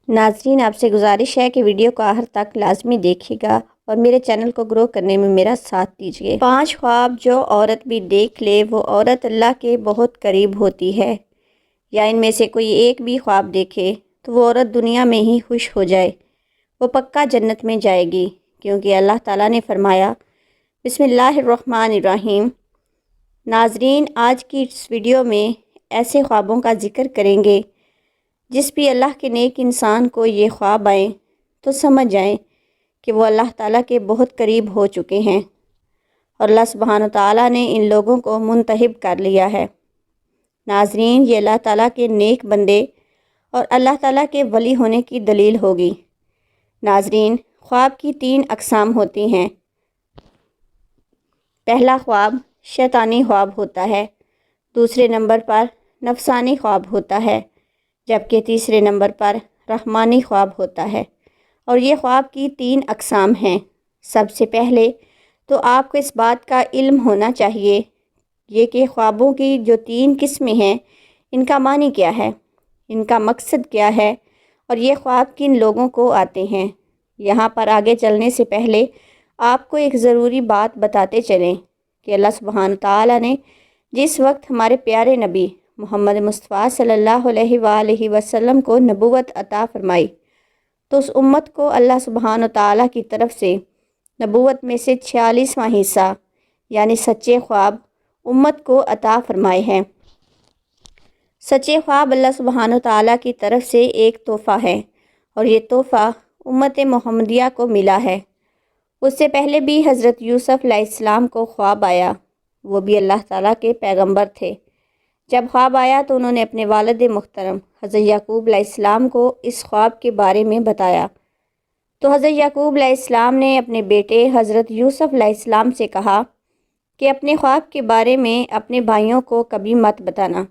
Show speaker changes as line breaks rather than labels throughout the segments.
ناظرین، آپ سے گزارش ہے کہ ویڈیو کو آخر تک لازمی دیکھیے گا اور میرے چینل کو گرو کرنے میں میرا ساتھ دیجیے۔ 5 خواب جو عورت بھی دیکھ لے وہ عورت اللہ کے بہت قریب ہوتی ہے، یا ان میں سے کوئی ایک بھی خواب دیکھے تو وہ عورت دنیا میں ہی خوش ہو جائے، وہ پکا جنت میں جائے گی، کیونکہ اللہ تعالیٰ نے فرمایا بسم اللہ الرحمن الرحیم۔ ناظرین، آج کی اس ویڈیو میں ایسے خوابوں کا ذکر کریں گے جس بھی اللہ کے نیک انسان کو یہ خواب آئیں تو سمجھ جائیں کہ وہ اللہ تعالیٰ کے بہت قریب ہو چکے ہیں اور اللہ سبحانہ تعالیٰ نے ان لوگوں کو منتخب کر لیا ہے۔ ناظرین، یہ اللہ تعالیٰ کے نیک بندے اور اللہ تعالیٰ کے ولی ہونے کی دلیل ہوگی۔ ناظرین، خواب کی 3 اقسام ہوتی ہیں۔ پہلا خواب شیطانی خواب ہوتا ہے، دوسرے نمبر پر نفسانی خواب ہوتا ہے، جبکہ تیسرے نمبر پر رحمانی خواب ہوتا ہے، اور یہ خواب کی 3 اقسام ہیں۔ سب سے پہلے تو آپ کو اس بات کا علم ہونا چاہیے یہ کہ خوابوں کی جو 3 قسمیں ہیں ان کا معنی کیا ہے، ان کا مقصد کیا ہے، اور یہ خواب کن لوگوں کو آتے ہیں۔ یہاں پر آگے چلنے سے پہلے آپ کو ایک ضروری بات بتاتے چلیں کہ اللہ سبحانہ تعالیٰ نے جس وقت ہمارے پیارے نبی محمد مصطفیٰ صلی اللہ علیہ وآلہ وسلم کو نبوت عطا فرمائی تو اس امت کو اللہ سبحانہ تعالیٰ کی طرف سے نبوت میں سے 46واں حصہ یعنی سچے خواب امت کو عطا فرمائے ہیں۔ سچے خواب اللہ سبحانہ تعالیٰ کی طرف سے ایک تحفہ ہے، اور یہ تحفہ امت محمدیہ کو ملا ہے۔ اس سے پہلے بھی حضرت یوسف علیہ السلام کو خواب آیا، وہ بھی اللہ تعالیٰ کے پیغمبر تھے۔ جب خواب آیا تو انہوں نے اپنے والد محترم حضرت یعقوب علیہ السلام کو اس خواب کے بارے میں بتایا تو حضرت یعقوب علیہ السلام نے اپنے بیٹے حضرت یوسف علیہ السلام سے کہا کہ اپنے خواب کے بارے میں اپنے بھائیوں کو کبھی مت بتانا،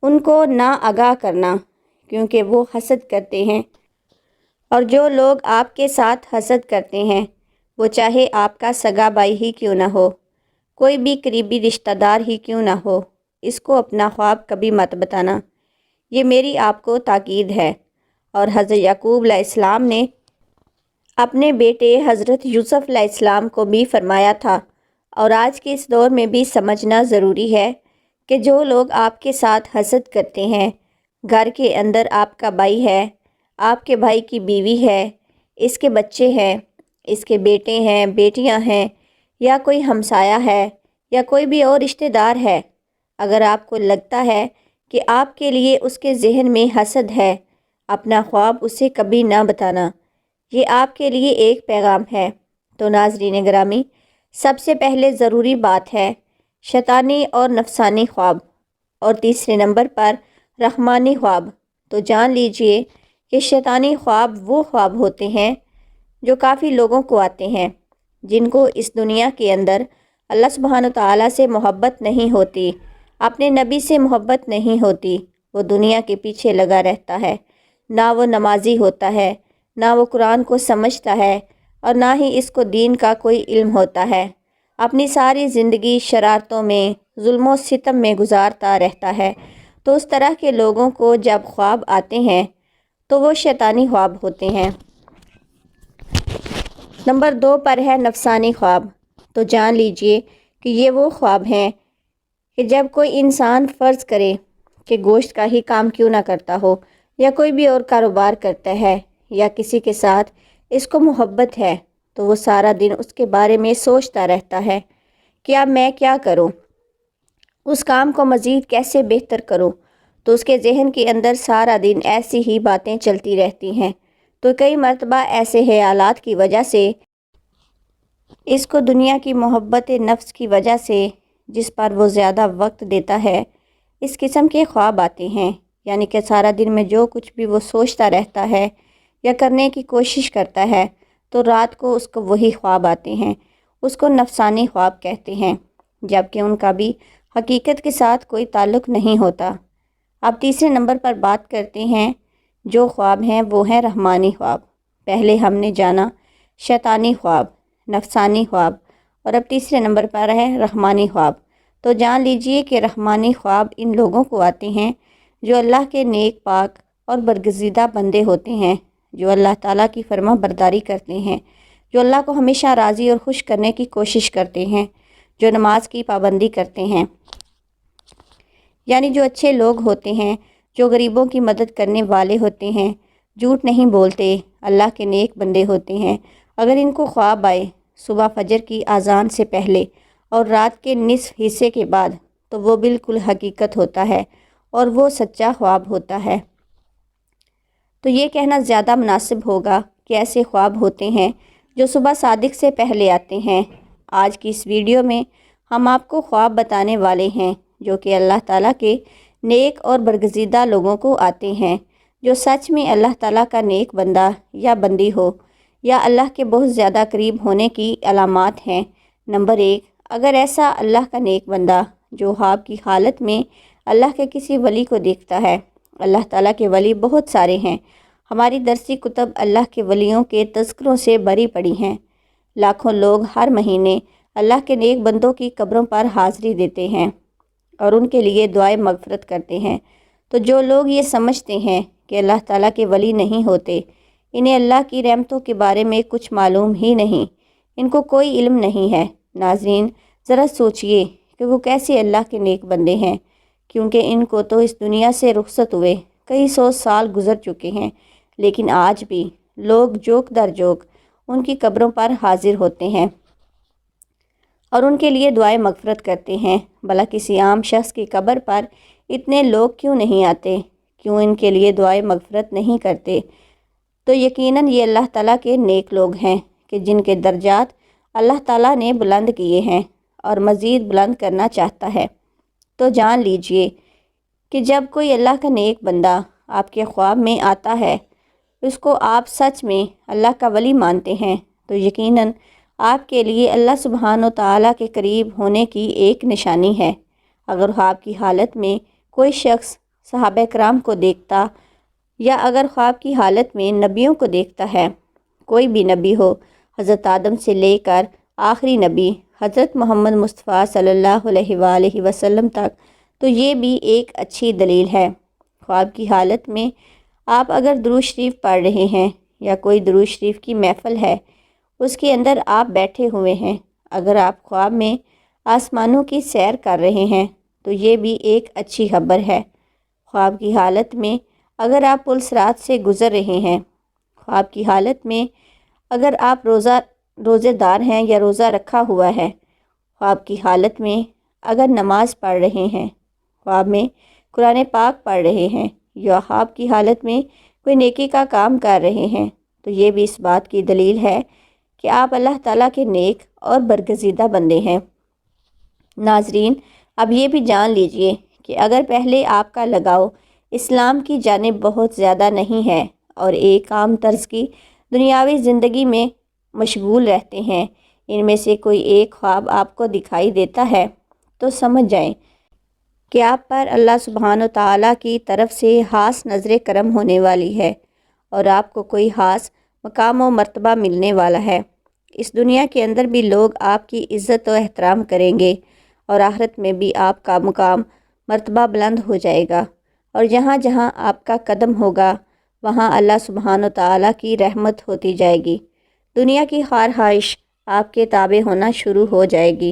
ان کو نہ آگاہ کرنا، کیونکہ وہ حسد کرتے ہیں، اور جو لوگ آپ کے ساتھ حسد کرتے ہیں وہ چاہے آپ کا سگا بھائی ہی کیوں نہ ہو، کوئی بھی قریبی رشتہ دار ہی کیوں نہ ہو، اس کو اپنا خواب کبھی مت بتانا، یہ میری آپ کو تاکید ہے۔ اور حضرت یعقوب علیہ السلام نے اپنے بیٹے حضرت یوسف علیہ السلام کو بھی فرمایا تھا، اور آج کے اس دور میں بھی سمجھنا ضروری ہے کہ جو لوگ آپ کے ساتھ حسد کرتے ہیں، گھر کے اندر آپ کا بھائی ہے، آپ کے بھائی کی بیوی ہے، اس کے بچے ہیں، اس کے بیٹے ہیں، بیٹیاں ہیں، یا کوئی ہمسایہ ہے، یا کوئی بھی اور رشتہ دار ہے، اگر آپ کو لگتا ہے کہ آپ کے لیے اس کے ذہن میں حسد ہے، اپنا خواب اسے کبھی نہ بتانا، یہ آپ کے لیے ایک پیغام ہے۔ تو ناظرین گرامی، سب سے پہلے ضروری بات ہے شیطانی اور نفسانی خواب، اور تیسرے نمبر پر رحمانی خواب۔ تو جان لیجئے کہ شیطانی خواب وہ خواب ہوتے ہیں جو کافی لوگوں کو آتے ہیں، جن کو اس دنیا کے اندر اللہ سبحانہ تعالیٰ سے محبت نہیں ہوتی، اپنے نبی سے محبت نہیں ہوتی، وہ دنیا کے پیچھے لگا رہتا ہے، نہ وہ نمازی ہوتا ہے، نہ وہ قرآن کو سمجھتا ہے، اور نہ ہی اس کو دین کا کوئی علم ہوتا ہے، اپنی ساری زندگی شرارتوں میں، ظلم و ستم میں گزارتا رہتا ہے۔ تو اس طرح کے لوگوں کو جب خواب آتے ہیں تو وہ شیطانی خواب ہوتے ہیں۔ نمبر 2 پر ہے نفسانی خواب۔ تو جان لیجئے کہ یہ وہ خواب ہیں کہ جب کوئی انسان فرض کرے کہ گوشت کا ہی کام کیوں نہ کرتا ہو، یا کوئی بھی اور کاروبار کرتا ہے، یا کسی کے ساتھ اس کو محبت ہے، تو وہ سارا دن اس کے بارے میں سوچتا رہتا ہے کہ اب میں کیا کروں، اس کام کو مزید کیسے بہتر کروں، تو اس کے ذہن کے اندر سارا دن ایسی ہی باتیں چلتی رہتی ہیں۔ تو کئی مرتبہ ایسے خیالات کی وجہ سے اس کو دنیا کی محبت نفس کی وجہ سے، جس پر وہ زیادہ وقت دیتا ہے، اس قسم کے خواب آتے ہیں، یعنی کہ سارا دن میں جو کچھ بھی وہ سوچتا رہتا ہے یا کرنے کی کوشش کرتا ہے، تو رات کو اس کو وہی خواب آتے ہیں، اس کو نفسانی خواب کہتے ہیں، جبکہ ان کا بھی حقیقت کے ساتھ کوئی تعلق نہیں ہوتا۔ اب تیسرے نمبر پر بات کرتے ہیں جو خواب ہیں وہ ہیں رحمانی خواب۔ پہلے ہم نے جانا شیطانی خواب، نفسانی خواب، اور اب تیسرے نمبر پر ہے رحمانی خواب۔ تو جان لیجئے کہ رحمانی خواب ان لوگوں کو آتے ہیں جو اللہ کے نیک پاک اور برگزیدہ بندے ہوتے ہیں جو اللہ تعالیٰ کی فرما برداری کرتے ہیں، جو اللہ کو ہمیشہ راضی اور خوش کرنے کی کوشش کرتے ہیں، جو نماز کی پابندی کرتے ہیں، یعنی جو اچھے لوگ ہوتے ہیں، جو غریبوں کی مدد کرنے والے ہوتے ہیں، جھوٹ نہیں بولتے، اللہ کے نیک بندے ہوتے ہیں۔ اگر ان کو خواب آئے صبح فجر کی اذان سے پہلے اور رات کے نصف حصے کے بعد تو وہ بالکل حقیقت ہوتا ہے اور وہ سچا خواب ہوتا ہے۔ تو یہ کہنا زیادہ مناسب ہوگا کہ ایسے خواب ہوتے ہیں جو صبح صادق سے پہلے آتے ہیں۔ آج کی اس ویڈیو میں ہم آپ کو خواب بتانے والے ہیں جو کہ اللہ تعالیٰ کے نیک اور برگزیدہ لوگوں کو آتے ہیں، جو سچ میں اللہ تعالیٰ کا نیک بندہ یا بندی ہو یا اللہ کے بہت زیادہ قریب ہونے کی علامات ہیں۔ نمبر 1، اگر ایسا اللہ کا نیک بندہ جو خواب کی حالت میں اللہ کے کسی ولی کو دیکھتا ہے۔ اللہ تعالیٰ کے ولی بہت سارے ہیں، ہماری درسی کتب اللہ کے ولیوں کے تذکروں سے بھری پڑی ہیں۔ لاکھوں لوگ ہر مہینے اللہ کے نیک بندوں کی قبروں پر حاضری دیتے ہیں اور ان کے لیے دعائے مغفرت کرتے ہیں۔ تو جو لوگ یہ سمجھتے ہیں کہ اللہ تعالیٰ کے ولی نہیں ہوتے، انہیں اللہ کی رحمتوں کے بارے میں کچھ معلوم ہی نہیں، ان کو کوئی علم نہیں ہے۔ ناظرین، ذرا سوچئے کہ وہ کیسے اللہ کے نیک بندے ہیں، کیونکہ ان کو تو اس دنیا سے رخصت ہوئے کئی سو سال گزر چکے ہیں، لیکن آج بھی لوگ جوک در جوک ان کی قبروں پر حاضر ہوتے ہیں اور ان کے لیے دعائے مغفرت کرتے ہیں۔ بھلا کسی عام شخص کی قبر پر اتنے لوگ کیوں نہیں آتے؟ کیوں ان کے لیے دعائے مغفرت نہیں کرتے؟ تو یقیناً یہ اللہ تعالیٰ کے نیک لوگ ہیں کہ جن کے درجات اللہ تعالیٰ نے بلند کیے ہیں اور مزید بلند کرنا چاہتا ہے۔ تو جان لیجئے کہ جب کوئی اللہ کا نیک بندہ آپ کے خواب میں آتا ہے، اس کو آپ سچ میں اللہ کا ولی مانتے ہیں، تو یقیناً آپ کے لیے اللہ سبحانہ و تعالیٰ کے قریب ہونے کی ایک نشانی ہے۔ اگر خواب کی حالت میں کوئی شخص صحابہ کرام کو دیکھتا یا اگر خواب کی حالت میں نبیوں کو دیکھتا ہے، کوئی بھی نبی ہو، حضرت آدم سے لے کر آخری نبی حضرت محمد مصطفیٰ صلی اللہ علیہ وآلہ وسلم تک، تو یہ بھی ایک اچھی دلیل ہے۔ خواب کی حالت میں آپ اگر درود شریف پڑھ رہے ہیں یا کوئی درود شریف کی محفل ہے، اس کے اندر آپ بیٹھے ہوئے ہیں، اگر آپ خواب میں آسمانوں کی سیر کر رہے ہیں تو یہ بھی ایک اچھی خبر ہے۔ خواب کی حالت میں اگر آپ پل صراط سے گزر رہے ہیں، خواب کی حالت میں اگر آپ روزے دار ہیں یا روزہ رکھا ہوا ہے، خواب کی حالت میں اگر نماز پڑھ رہے ہیں، خواب میں قرآن پاک پڑھ رہے ہیں یا خواب کی حالت میں کوئی نیکی کا کام کر رہے ہیں، تو یہ بھی اس بات کی دلیل ہے کہ آپ اللہ تعالیٰ کے نیک اور برگزیدہ بندے ہیں۔ ناظرین، اب یہ بھی جان لیجئے کہ اگر پہلے آپ کا لگاؤ اسلام کی جانب بہت زیادہ نہیں ہے اور ایک عام طرز کی دنیاوی زندگی میں مشغول رہتے ہیں، ان میں سے کوئی ایک خواب آپ کو دکھائی دیتا ہے، تو سمجھ جائیں کہ آپ پر اللہ سبحانہ و تعالیٰ کی طرف سے خاص نظر کرم ہونے والی ہے اور آپ کو کوئی خاص مقام و مرتبہ ملنے والا ہے۔ اس دنیا کے اندر بھی لوگ آپ کی عزت و احترام کریں گے اور آخرت میں بھی آپ کا مقام مرتبہ بلند ہو جائے گا، اور جہاں جہاں آپ کا قدم ہوگا وہاں اللہ سبحانہ و تعالیٰ کی رحمت ہوتی جائے گی، دنیا کی خواہش آپ کے تابع ہونا شروع ہو جائے گی۔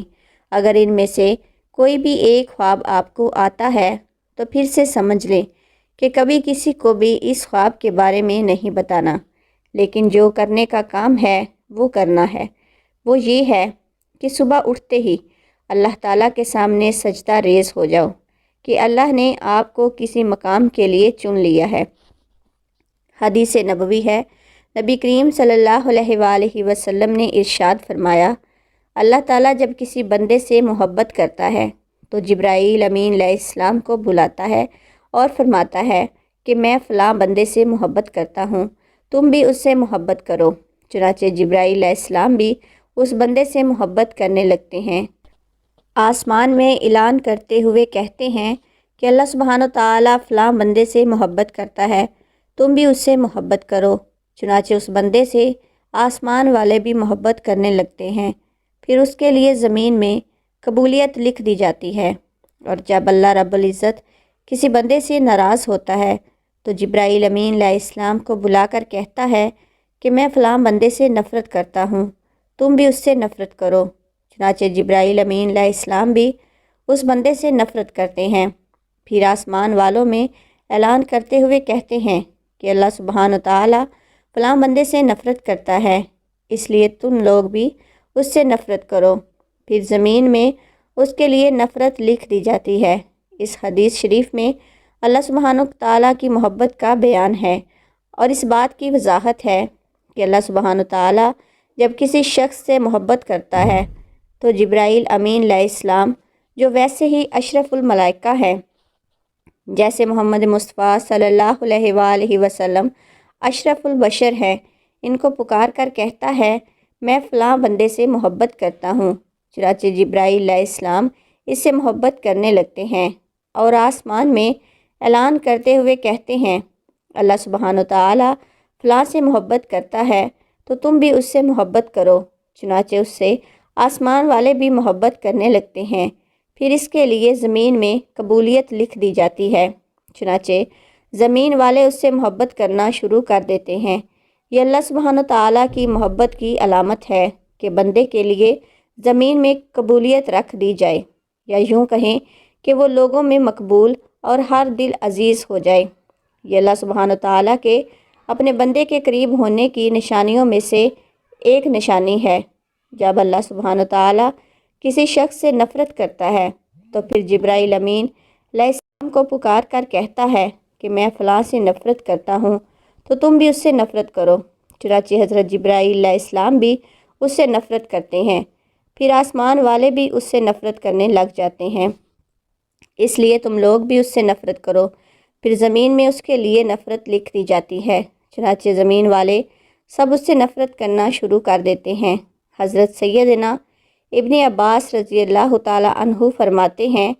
اگر ان میں سے کوئی بھی ایک خواب آپ کو آتا ہے تو پھر سے سمجھ لیں کہ کبھی کسی کو بھی اس خواب کے بارے میں نہیں بتانا، لیکن جو کرنے کا کام ہے وہ کرنا ہے۔ وہ یہ ہے کہ صبح اٹھتے ہی اللہ تعالیٰ کے سامنے سجدہ ریز ہو جاؤ کہ اللہ نے آپ کو کسی مقام کے لیے چن لیا ہے۔ حدیث نبوی ہے، نبی کریم صلی اللہ علیہ وآلہ وسلم نے ارشاد فرمایا، اللہ تعالیٰ جب کسی بندے سے محبت کرتا ہے تو جبرائیل امین علیہ السلام کو بلاتا ہے اور فرماتا ہے کہ میں فلاں بندے سے محبت کرتا ہوں، تم بھی اس سے محبت کرو۔ چنانچہ جبرائیل علیہ السلام بھی اس بندے سے محبت کرنے لگتے ہیں، آسمان میں اعلان کرتے ہوئے کہتے ہیں کہ اللہ سبحانہ تعالیٰ فلاں بندے سے محبت کرتا ہے، تم بھی اس سے محبت کرو۔ چنانچہ اس بندے سے آسمان والے بھی محبت کرنے لگتے ہیں، پھر اس کے لیے زمین میں قبولیت لکھ دی جاتی ہے۔ اور جب اللہ رب العزت کسی بندے سے ناراض ہوتا ہے تو جبرائیل امین علیہ السلام کو بلا کر کہتا ہے کہ میں فلاں بندے سے نفرت کرتا ہوں، تم بھی اس سے نفرت کرو۔ چنانچہ جبرائیل امین علیہ السلام بھی اس بندے سے نفرت کرتے ہیں۔ پھر آسمان والوں میں اعلان کرتے ہوئے کہتے ہیں کہ اللہ سبحانہ تعالیٰ فلاں بندے سے نفرت کرتا ہے، اس لیے تم لوگ بھی اس سے نفرت کرو۔ پھر زمین میں اس کے لیے نفرت لکھ دی جاتی ہے۔ اس حدیث شریف میں اللہ سبحانہ تعالیٰ کی محبت کا بیان ہے اور اس بات کی وضاحت ہے کہ اللہ سبحانہ تعالیٰ جب کسی شخص سے محبت کرتا ہے تو جبرائیل امین علیہ السلام جو ویسے ہی اشرف الملائکہ ہیں، جیسے محمد مصطفیٰ صلی اللہ علیہ وآلہ وسلم اشرف البشر ہیں، ان کو پکار کر کہتا ہے میں فلاں بندے سے محبت کرتا ہوں۔ چنانچہ جبرائیل علیہ السلام اس سے محبت کرنے لگتے ہیں اور آسمان میں اعلان کرتے ہوئے کہتے ہیں اللہ سبحانہ تعالیٰ فلاں سے محبت کرتا ہے تو تم بھی اس سے محبت کرو۔ چنانچہ اس سے آسمان والے بھی محبت کرنے لگتے ہیں۔ پھر اس کے لیے زمین میں قبولیت لکھ دی جاتی ہے۔ چنانچہ زمین والے اس سے محبت کرنا شروع کر دیتے ہیں۔ یہ اللہ سبحانہ تعالیٰ کی محبت کی علامت ہے کہ بندے کے لیے زمین میں قبولیت رکھ دی جائے، یا یوں کہیں کہ وہ لوگوں میں مقبول اور ہر دل عزیز ہو جائے۔ یہ اللہ سبحانہ تعالیٰ کے اپنے بندے کے قریب ہونے کی نشانیوں میں سے ایک نشانی ہے۔ جب اللہ سبحانہ تعالیٰ کسی شخص سے نفرت کرتا ہے تو پھر جبرائیل امین علیہ السلام کو پکار کر کہتا ہے کہ میں فلاں سے نفرت کرتا ہوں تو تم بھی اس سے نفرت کرو۔ چنانچہ حضرت جبرائیل علیہ السلام بھی اس سے نفرت کرتے ہیں۔ پھر آسمان والے بھی اس سے نفرت کرنے لگ جاتے ہیں، اس لیے تم لوگ بھی اس سے نفرت کرو۔ پھر زمین میں اس کے لیے نفرت لکھ دی جاتی ہے۔ چنانچہ زمین والے سب اس سے نفرت کرنا شروع کر دیتے ہیں۔ حضرت سیدنا ابن عباس رضی اللہ تعالیٰ عنہ فرماتے ہیں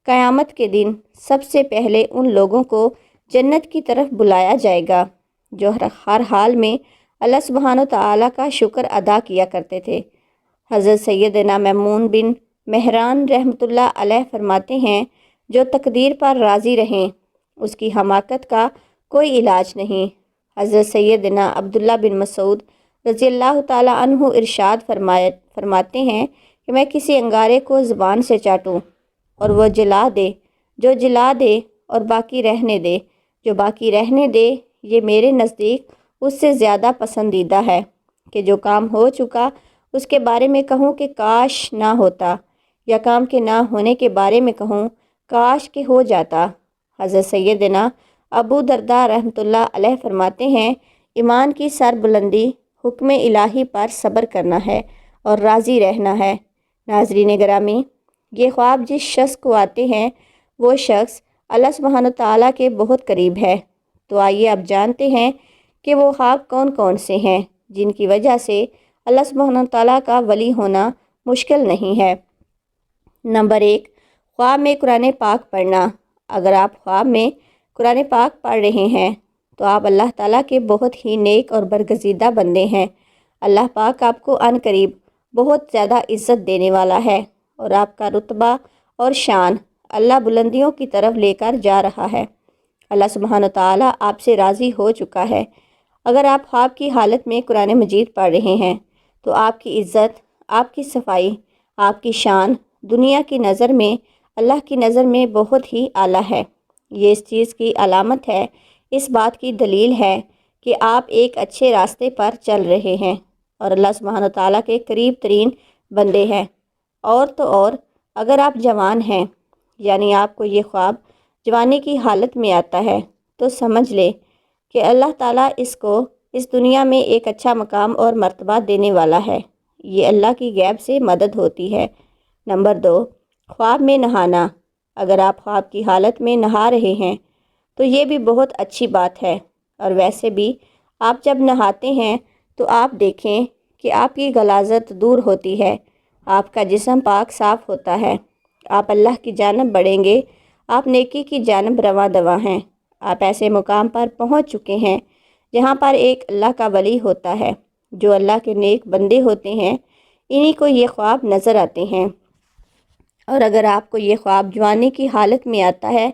قیامت کے دن سب سے پہلے ان لوگوں کو جنت کی طرف بلایا جائے گا جو ہر حال میں اللہ سبحانہ تعالیٰ کا شکر ادا کیا کرتے تھے۔ حضرت سیدنا میمون بن مہران رحمۃ اللہ علیہ فرماتے ہیں جو تقدیر پر راضی رہیں اس کی حماقت کا کوئی علاج نہیں۔ حضرت سیدنا عبداللہ بن مسعود رضی اللہ تعالیٰ عنہ ارشاد فرماتے ہیں کہ میں کسی انگارے کو زبان سے چاٹوں اور وہ جلا دے، جو جلا دے، اور باقی رہنے دے، جو باقی رہنے دے، یہ میرے نزدیک اس سے زیادہ پسندیدہ ہے کہ جو کام ہو چکا اس کے بارے میں کہوں کہ کاش نہ ہوتا، یا کام کے نہ ہونے کے بارے میں کہوں کاش کہ ہو جاتا۔ حضرت سیدنا ابو درداء رحمۃ اللہ علیہ فرماتے ہیں ایمان کی سربلندی حکم الہی پر صبر کرنا ہے اور راضی رہنا ہے۔ ناظرین گرامی، یہ خواب جس شخص کو آتے ہیں وہ شخص اللہ سبحانہ تعالیٰ کے بہت قریب ہے۔ تو آئیے اب جانتے ہیں کہ وہ خواب کون کون سے ہیں جن کی وجہ سے اللہ سبحانہ تعالیٰ کا ولی ہونا مشکل نہیں ہے۔ نمبر 1، خواب میں قرآن پاک پڑھنا۔ اگر آپ خواب میں قرآن پاک پڑھ رہے ہیں تو آپ اللہ تعالیٰ کے بہت ہی نیک اور برگزیدہ بندے ہیں۔ اللہ پاک آپ کو عن قریب بہت زیادہ عزت دینے والا ہے اور آپ کا رتبہ اور شان اللہ بلندیوں کی طرف لے کر جا رہا ہے۔ اللہ سبحانہ تعالیٰ آپ سے راضی ہو چکا ہے۔ اگر آپ خواب کی حالت میں قرآن مجید پڑھ رہے ہیں تو آپ کی عزت، آپ کی صفائی، آپ کی شان دنیا کی نظر میں، اللہ کی نظر میں بہت ہی اعلیٰ ہے۔ یہ اس چیز کی علامت ہے، اس بات کی دلیل ہے کہ آپ ایک اچھے راستے پر چل رہے ہیں اور اللہ سبحانہ تعالیٰ کے قریب ترین بندے ہیں۔ اور تو اور اگر آپ جوان ہیں، یعنی آپ کو یہ خواب جوانی کی حالت میں آتا ہے، تو سمجھ لے کہ اللہ تعالیٰ اس کو اس دنیا میں ایک اچھا مقام اور مرتبہ دینے والا ہے۔ یہ اللہ کی غیب سے مدد ہوتی ہے۔ نمبر 2، خواب میں نہانا۔ اگر آپ خواب کی حالت میں نہا رہے ہیں تو یہ بھی بہت اچھی بات ہے، اور ویسے بھی آپ جب نہاتے ہیں تو آپ دیکھیں کہ آپ کی غلاظت دور ہوتی ہے، آپ کا جسم پاک صاف ہوتا ہے، آپ اللہ کی جانب بڑھیں گے، آپ نیکی کی جانب رواں دواں ہیں، آپ ایسے مقام پر پہنچ چکے ہیں جہاں پر ایک اللہ کا ولی ہوتا ہے۔ جو اللہ کے نیک بندے ہوتے ہیں انہی کو یہ خواب نظر آتے ہیں۔ اور اگر آپ کو یہ خواب جوانی کی حالت میں آتا ہے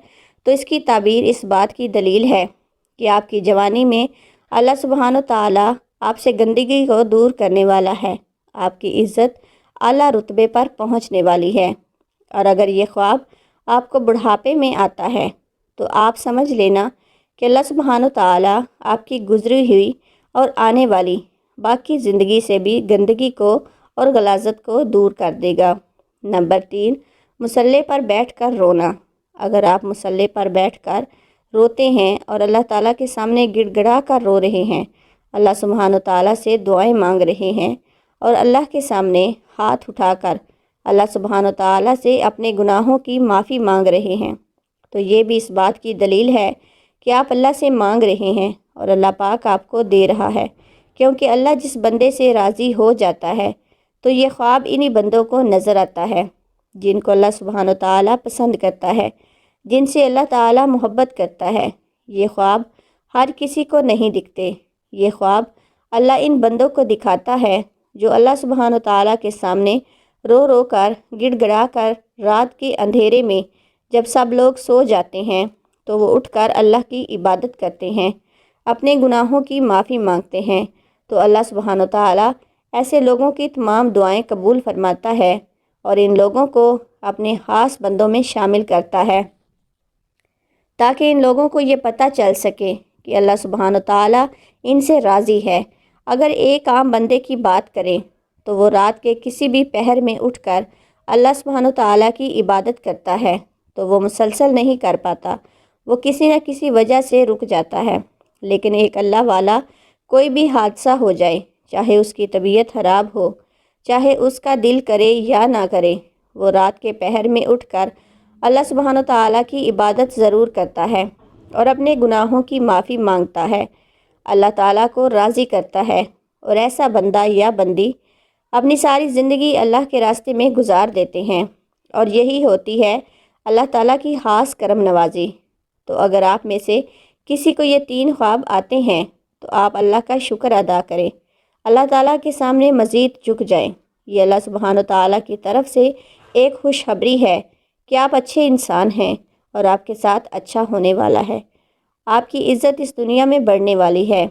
تو اس کی تعبیر اس بات کی دلیل ہے کہ آپ کی جوانی میں اللہ سبحانہ تعالیٰ آپ سے گندگی کو دور کرنے والا ہے، آپ کی عزت اعلیٰ رتبے پر پہنچنے والی ہے۔ اور اگر یہ خواب آپ کو بڑھاپے میں آتا ہے تو آپ سمجھ لینا کہ اللہ سبحانہ تعالیٰ آپ کی گزری ہوئی اور آنے والی باقی زندگی سے بھی گندگی کو اور غلاظت کو دور کر دے گا۔ نمبر 3، مصلی پر بیٹھ کر رونا۔ اگر آپ مصلی پر بیٹھ کر روتے ہیں اور اللہ تعالیٰ کے سامنے گڑ گڑا کر رو رہے ہیں، اللہ سبحانہ تعالیٰ سے دعائیں مانگ رہے ہیں اور اللہ کے سامنے ہاتھ اٹھا کر اللہ سبحانہ تعالیٰ سے اپنے گناہوں کی معافی مانگ رہے ہیں، تو یہ بھی اس بات کی دلیل ہے کہ آپ اللہ سے مانگ رہے ہیں اور اللہ پاک آپ کو دے رہا ہے، کیونکہ اللہ جس بندے سے راضی ہو جاتا ہے تو یہ خواب انہی بندوں کو نظر آتا ہے جن کو اللہ سبحانہ تعالیٰ پسند کرتا ہے، جن سے اللہ تعالیٰ محبت کرتا ہے۔ یہ خواب ہر کسی کو نہیں دکھتے، یہ خواب اللہ ان بندوں کو دکھاتا ہے جو اللہ سبحانہ تعالیٰ کے سامنے رو رو کر گڑ گڑا کر رات کے اندھیرے میں جب سب لوگ سو جاتے ہیں تو وہ اٹھ کر اللہ کی عبادت کرتے ہیں، اپنے گناہوں کی معافی مانگتے ہیں، تو اللہ سبحانہ تعالیٰ ایسے لوگوں کی تمام دعائیں قبول فرماتا ہے اور ان لوگوں کو اپنے خاص بندوں میں شامل کرتا ہے تاکہ ان لوگوں کو یہ پتہ چل سکے کہ اللہ سبحانہ تعالیٰ ان سے راضی ہے۔ اگر ایک عام بندے کی بات کریں تو وہ رات کے کسی بھی پہر میں اٹھ کر اللہ سبحانہ تعالیٰ کی عبادت کرتا ہے تو وہ مسلسل نہیں کر پاتا، وہ کسی نہ کسی وجہ سے رک جاتا ہے۔ لیکن ایک اللہ والا کوئی بھی حادثہ ہو جائے، چاہے اس کی طبیعت خراب ہو، چاہے اس کا دل کرے یا نہ کرے، وہ رات کے پہر میں اٹھ کر اللہ سبحانہ تعالیٰ کی عبادت ضرور کرتا ہے اور اپنے گناہوں کی معافی مانگتا ہے، اللہ تعالیٰ کو راضی کرتا ہے، اور ایسا بندہ یا بندی اپنی ساری زندگی اللہ کے راستے میں گزار دیتے ہیں، اور یہی ہوتی ہے اللہ تعالیٰ کی خاص کرم نوازی۔ تو اگر آپ میں سے کسی کو یہ 3 خواب آتے ہیں تو آپ اللہ کا شکر ادا کریں، اللہ تعالیٰ کے سامنے مزید جھک جائیں۔ یہ اللہ سبحانہ تعالیٰ کی طرف سے ایک خوشخبری ہے کہ آپ اچھے انسان ہیں اور آپ کے ساتھ اچھا ہونے والا ہے۔ آپ کی عزت اس دنیا میں بڑھنے والی ہے،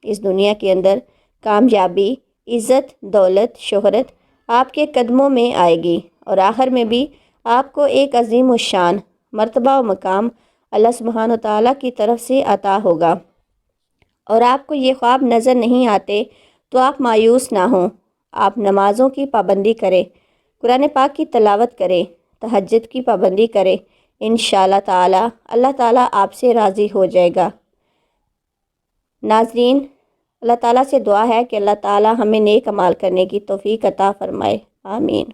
اس دنیا کے اندر کامیابی، عزت، دولت، شہرت آپ کے قدموں میں آئے گی، اور آخر میں بھی آپ کو ایک عظیم الشان مرتبہ و مقام اللہ سبحانہ تعالیٰ کی طرف سے عطا ہوگا۔ اور آپ کو یہ خواب نظر نہیں آتے تو آپ مایوس نہ ہوں، آپ نمازوں کی پابندی کریں، قرآن پاک کی تلاوت کریں، تہجد کی پابندی کریں، انشاءاللہ تعالیٰ اللہ تعالیٰ آپ سے راضی ہو جائے گا۔ ناظرین، اللہ تعالیٰ سے دعا ہے کہ اللہ تعالیٰ ہمیں نیک اعمال کرنے کی توفیق عطا فرمائے، آمین۔